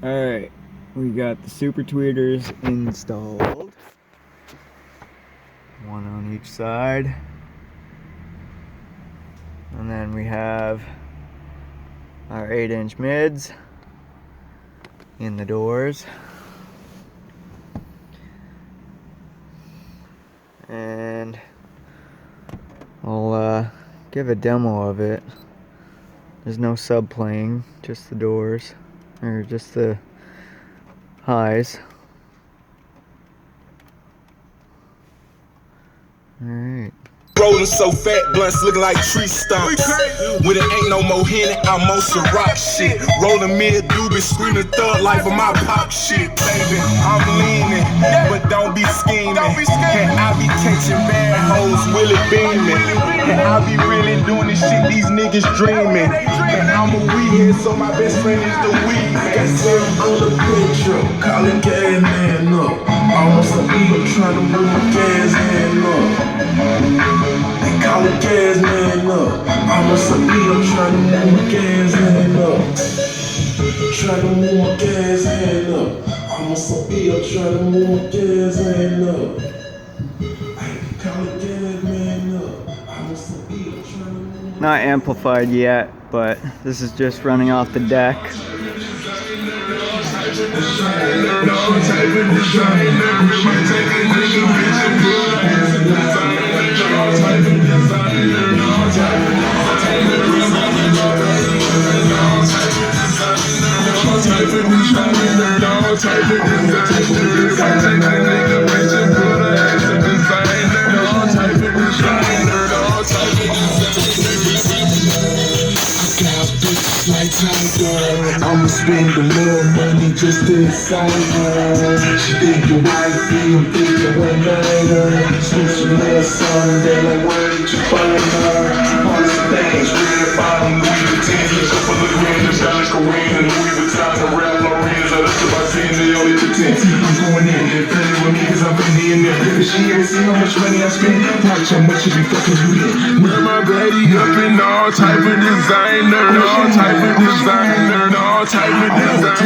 Alright, we got the super tweeters installed. One on each side. And then we have our 8-inch mids in the doors. And I'll give a demo of it. There's no sub playing, just the doors, or just the highs. Alright. Rolling so fat, blunts looking like tree stumps. When it ain't no more Henny, I'm on some rock shit. Rolling mid doobie, screaming thug life of my pop shit, baby. I'm leaning, but don't be scheming. And I be catching bad hoes, Willie beaming. And I be really doing this shit these niggas dreaming. And I'm a weedhead, so my best friend is the weed. Got some on the picture, calling gas man up. Almost a beat, trying to move my gas hand up. They call it gas man up. Almost a beat, I'm trying to move my gas hand up. Trying to move my gas hand up. Almost a beat, I'm trying to move my gas hand up. They call it gas man up. Almost a beat, I'm trying to move. Not amplified yet, but this is just running off the deck. I'ma spend a little money just to excite her. She think your wifey, I'm thinking one nighter. Switch a little Sunday, like where did you find her? On the stage, red bottom, Louis Vuitton, couple of grand, just got like a ring, and Louis Vuitton, and Ralph Lauren, so that's about 10, they only pretend. I'm going in, they're playing with me, cause I'm finna in there. If she ain't seen how much money I spend, watch how much you be fucking you in. Wear my baddie up in all type of designer, all type of designer, all type of designer.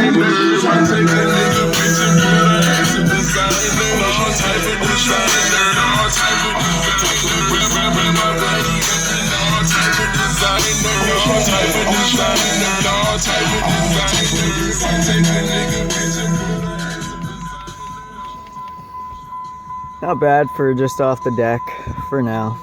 I take a nigga bitch and put her ass in designer, all type of designer, all type of designer. Wear my baddie up in all type of designer, all type of designer, all type of designer. I take a nigga bitch and put her ass in designer. Not bad for just off the deck for now.